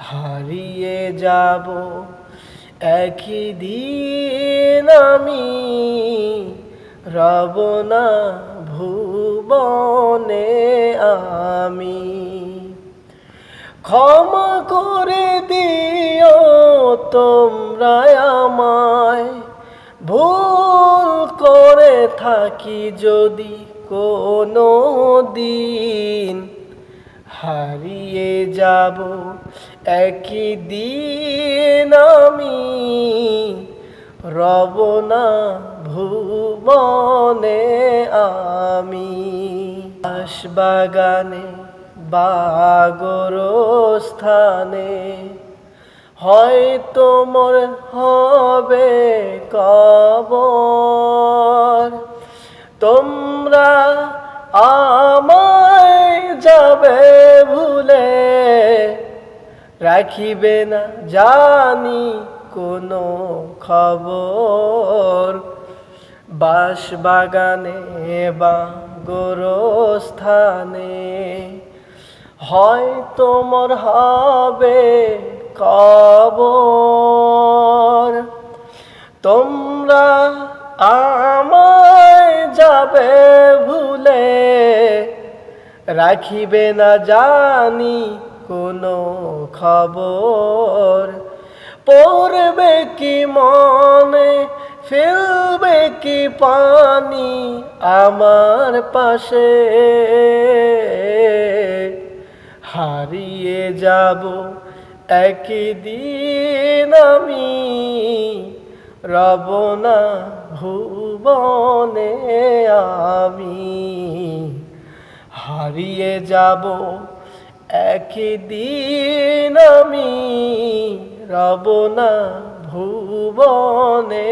হারিয়ে যাব একই দিন আমি, রব না ভুবনে আমি। ক্ষমা করে দিও তোমরা আমায়, ভুল করে থাকি যদি কোনো দিন। হারিয়ে যাব একই দিন আমি, রব না ভুবনে আমি। বাগানে বা গোরস্থানে হয়তো মোর হবে কবর। তোমরা আমায় যাবে ভুলে, রাখিবে না জানি কোনো খবর। বাগানে বা গোরস্থানে হয়তো মোর হবে কবর। তোমরা আমায় যাবে ভুলে, রাখিবে না জানি কোনো খবর। পড়বে কি মনে, ফেলবে কি পানি আমার পাশে। হারিয়ে যাব একদিন আমি, রব না ভুবনে আমি। হারিয়ে যাব একদিন আমি, রব না ভুবনে